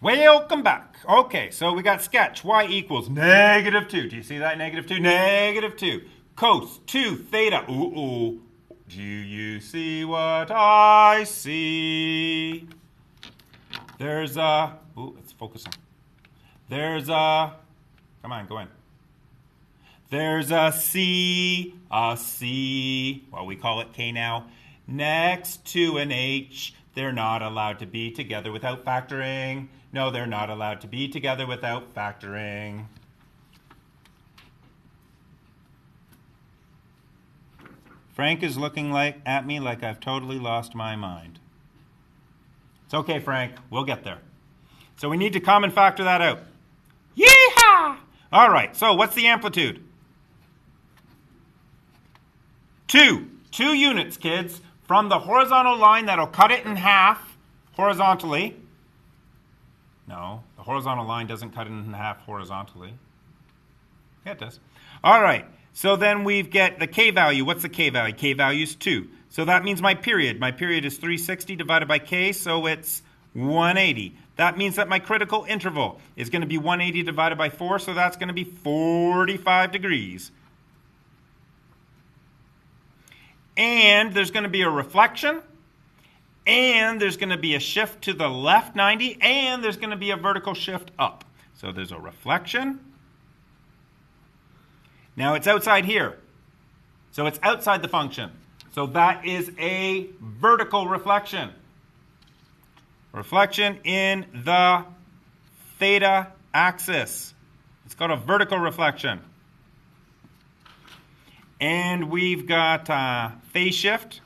Welcome back. Okay, so we got sketch. Y equals -2. Do you see that? -2. -2. Cos 2 theta. Ooh. Do you see what I see? There's a... Ooh, it's focusing. There's a... Come on, go in. There's a C. Well, we call it K now. Next to an H. They're not allowed to be together without factoring. No, they're not allowed to be together without factoring. Frank is looking at me like I've totally lost my mind. It's okay, Frank. We'll get there. So we need to common factor that out. Yeehaw! All right, so what's the amplitude? 2. 2 units, kids. From the horizontal line that'll cut it in half horizontally. No, the horizontal line doesn't cut it in half horizontally. Yeah, it does. All right, so then we get the K value. What's the K value? K value is 2. So that means my period. My period is 360 divided by K, so it's 180. That means that my critical interval is going to be 180 divided by 4, so that's going to be 45 degrees. And there's going to be a reflection, and there's going to be a shift to the left 90, and there's going to be a vertical shift up. So there's a reflection. Now it's outside here. So it's outside the function. So that is a vertical reflection. Reflection in the theta axis. It's called a vertical reflection. And we've got phase shift,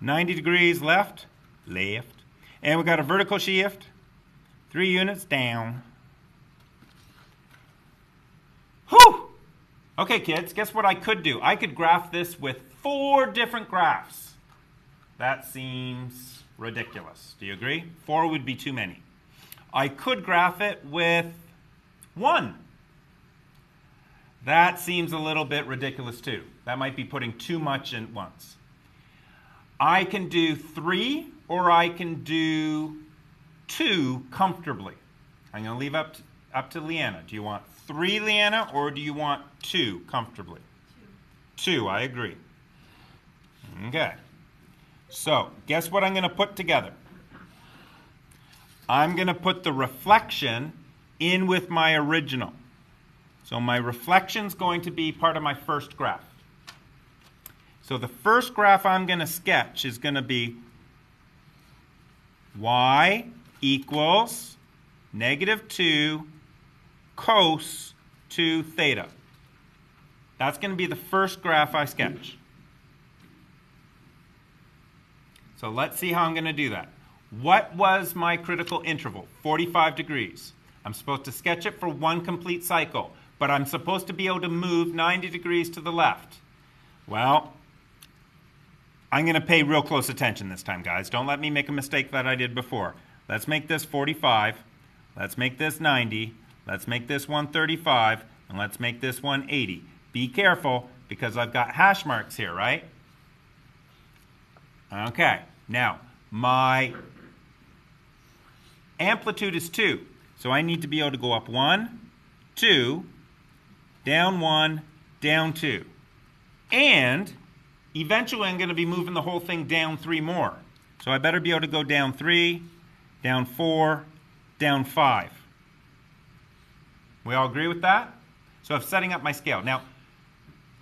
90 degrees left. And we've got a vertical shift, 3 units down. Whew! Okay, kids, guess what I could do? I could graph this with 4 different graphs. That seems ridiculous. Do you agree? 4 would be too many. I could graph it with 1. That seems a little bit ridiculous too. That might be putting too much in once. I can do 3 or I can do 2 comfortably. I'm going to leave up to Leanna. Do you want 3, Leanna, or do you want 2 comfortably? 2, I agree. Okay. So, guess what I'm going to put together? I'm going to put the reflection in with my original. So my reflection's going to be part of my first graph. So the first graph I'm going to sketch is going to be y equals -2 cos 2 theta. That's going to be the first graph I sketch. So let's see how I'm going to do that. What was my critical interval? 45 degrees. I'm supposed to sketch it for 1 complete cycle. But I'm supposed to be able to move 90 degrees to the left. Well, I'm going to pay real close attention this time, guys. Don't let me make a mistake that I did before. Let's make this 45. Let's make this 90. Let's make this 135. And let's make this 180. Be careful, because I've got hash marks here, right? Okay. Now, my amplitude is 2. So I need to be able to go up 1, 2, down 1, down 2. And eventually I'm going to be moving the whole thing down 3 more. So I better be able to go down 3, down 4, down 5. We all agree with that? So I'm setting up my scale. Now,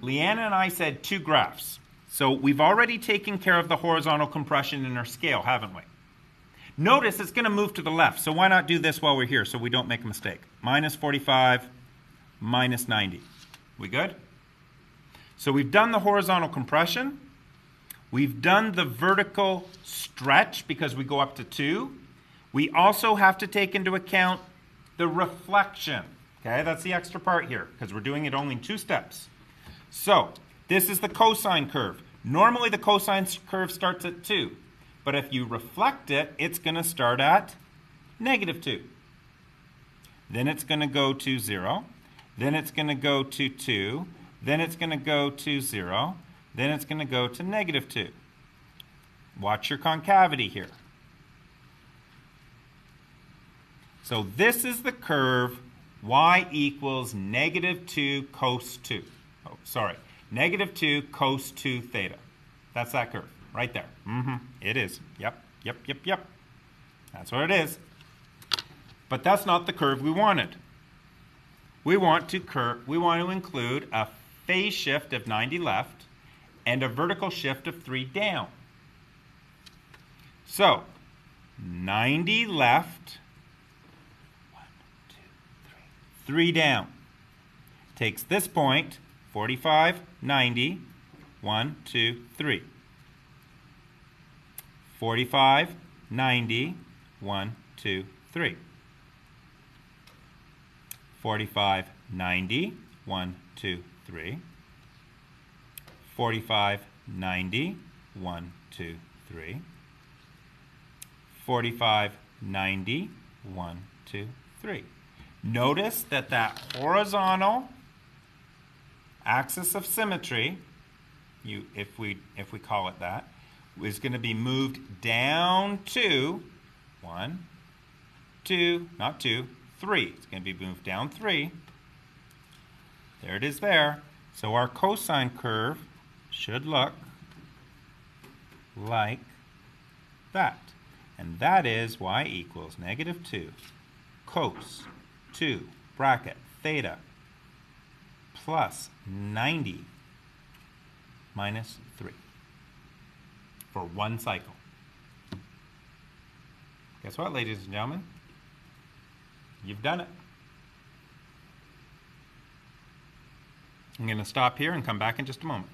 Leanna and I said 2 graphs. So we've already taken care of the horizontal compression in our scale, haven't we? Notice it's going to move to the left. So why not do this while we're here so we don't make a mistake? -45, -90. We good? So we've done the horizontal compression. We've done the vertical stretch because we go up to 2. We also have to take into account the reflection. Okay, that's the extra part here because we're doing it only in 2 steps. So this is the cosine curve. Normally the cosine curve starts at 2. But if you reflect it, it's going to start at -2. Then it's going to go to 0. Then it's going to go to 2. Then it's going to go to 0. Then it's going to go to -2. Watch your concavity here. So this is the curve y equals negative 2 cos 2. Oh, sorry, negative 2 cos 2 theta. That's that curve right there. It is. Yep. That's what it is. But that's not the curve we wanted. We want to include a phase shift of 90 left and a vertical shift of 3 down. So 90 left, 1, 2, 3, 3 down. Takes this point, 45, 90, 1, 2, 3. 45, 90, 1, 2, 3. 45, 90, 1, 2, 3. 45, 90, 1, 2, 3. 45, 90, 1, 2, 3. Notice that that horizontal axis of symmetry, if we call it that, is going to be moved down to 1, 2, not 2, 3. It's going to be moved down 3. There it is there. So our cosine curve should look like that. And that is y equals negative 2 cos 2 bracket theta plus 90 minus 3 for one cycle. Guess what, ladies and gentlemen? You've done it. I'm going to stop here and come back in just a moment.